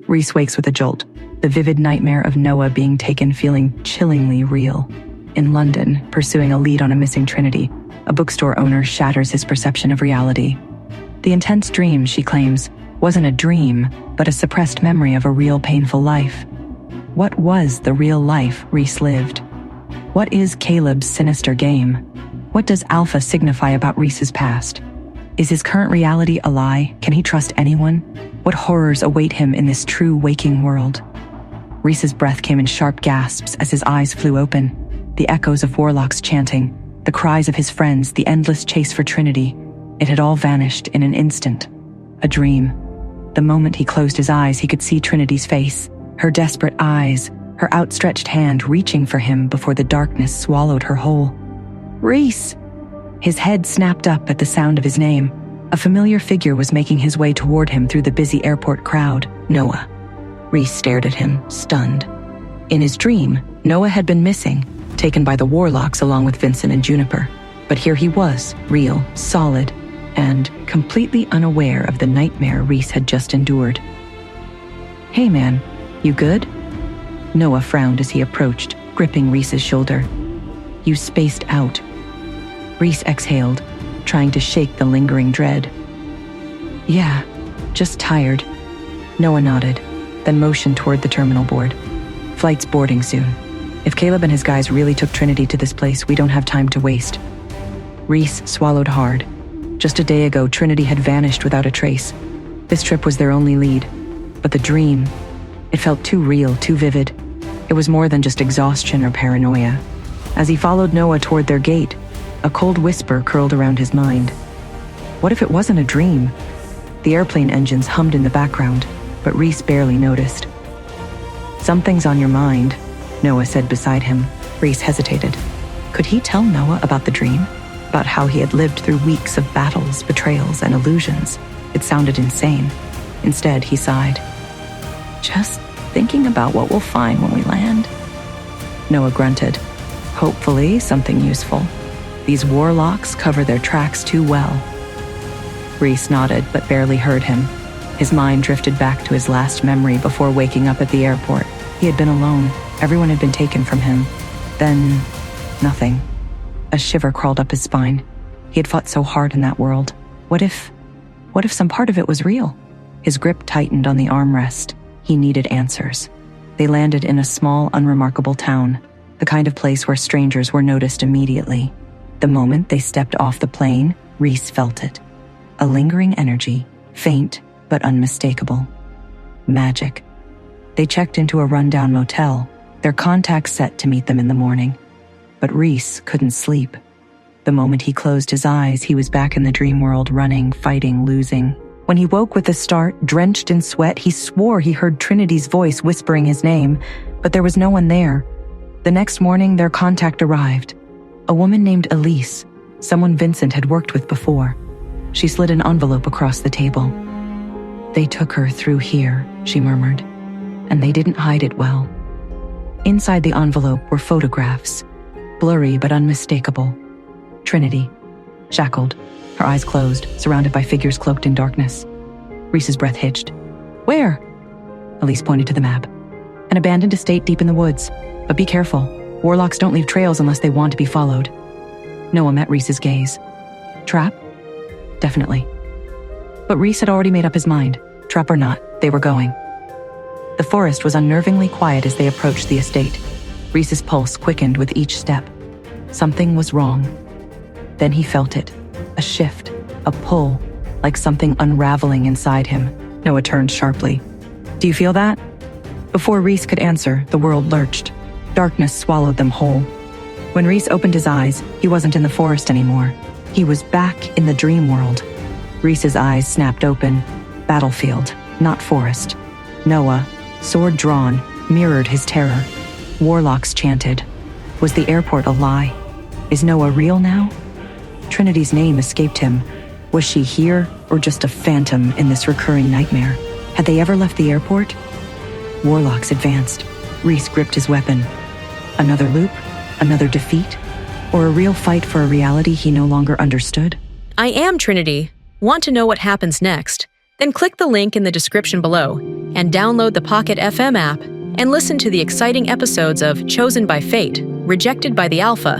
Reece wakes with a jolt, the vivid nightmare of Noah being taken feeling chillingly real. In London, pursuing a lead on a missing Trinity, a bookstore owner shatters his perception of reality. The intense dream, she claims, wasn't a dream, but a suppressed memory of a real painful life. What was the real life Reece lived? What is Caleb's sinister game? What does Alpha signify about Reece's past? Is his current reality a lie? Can he trust anyone? What horrors await him in this true waking world? Reece's breath came in sharp gasps as his eyes flew open. The echoes of warlocks chanting, the cries of his friends, the endless chase for Trinity. It had all vanished in an instant. A dream. The moment he closed his eyes, he could see Trinity's face, her desperate eyes, her outstretched hand reaching for him before the darkness swallowed her whole. Reece! His head snapped up at the sound of his name. A familiar figure was making his way toward him through the busy airport crowd. Noah. Reece stared at him, stunned. In his dream, Noah had been missing, taken by the warlocks along with Vincent and Juniper. But here he was, real, solid, and completely unaware of the nightmare Reece had just endured. Hey man, you good? Noah frowned as he approached, gripping Reece's shoulder. You spaced out. Reece exhaled, trying to shake the lingering dread. Yeah, just tired. Noah nodded, then motioned toward the terminal board. Flight's boarding soon. If Caleb and his guys really took Trinity to this place, we don't have time to waste. Reece swallowed hard. Just a day ago, Trinity had vanished without a trace. This trip was their only lead. But the dream, it felt too real, too vivid. It was more than just exhaustion or paranoia. As he followed Noah toward their gate, a cold whisper curled around his mind. What if it wasn't a dream? The airplane engines hummed in the background, but Reece barely noticed. Something's on your mind, Noah said beside him. Reece hesitated. Could he tell Noah about the dream? About how he had lived through weeks of battles, betrayals, and illusions? It sounded insane. Instead, he sighed. Just thinking about what we'll find when we land. Noah grunted. Hopefully, something useful. These warlocks cover their tracks too well. Reece nodded, but barely heard him. His mind drifted back to his last memory before waking up at the airport. He had been alone. Everyone had been taken from him. Then, nothing. A shiver crawled up his spine. He had fought so hard in that world. What if some part of it was real? His grip tightened on the armrest. He needed answers. They landed in a small, unremarkable town, the kind of place where strangers were noticed immediately. The moment they stepped off the plane, Reece felt it. A lingering energy, faint but unmistakable. Magic. They checked into a rundown motel, their contacts set to meet them in the morning. But Reece couldn't sleep. The moment he closed his eyes, he was back in the dream world, running, fighting, losing. When he woke with a start, drenched in sweat, he swore he heard Trinity's voice whispering his name, but there was no one there. The next morning, their contact arrived. A woman named Elise, someone Vincent had worked with before. She slid an envelope across the table. They took her through here, she murmured, and they didn't hide it well. Inside the envelope were photographs, blurry but unmistakable. Trinity, shackled, her eyes closed, surrounded by figures cloaked in darkness. Reece's breath hitched. Where? Elise pointed to the map. An abandoned estate deep in the woods. But be careful. Warlocks don't leave trails unless they want to be followed. Noah met Reece's gaze. Trap? Definitely. But Reece had already made up his mind. Trap or not, they were going. The forest was unnervingly quiet as they approached the estate. Reece's pulse quickened with each step. Something was wrong. Then he felt it. A shift, a pull, like something unraveling inside him. Noah turned sharply. Do you feel that? Before Reece could answer, the world lurched. Darkness swallowed them whole. When Reece opened his eyes, he wasn't in the forest anymore. He was back in the dream world. Reece's eyes snapped open. Battlefield, not forest. Noah, sword drawn, mirrored his terror. Warlocks chanted. Was the airport a lie? Is Noah real now? Trinity's name escaped him. Was she here, or just a phantom in this recurring nightmare? Had they ever left the airport? Warlocks advanced. Reece gripped his weapon. Another loop? Another defeat? Or a real fight for a reality he no longer understood? I am Trinity. Want to know what happens next? Then click the link in the description below and download the Pocket FM app and listen to the exciting episodes of Chosen by Fate, Rejected by the Alpha,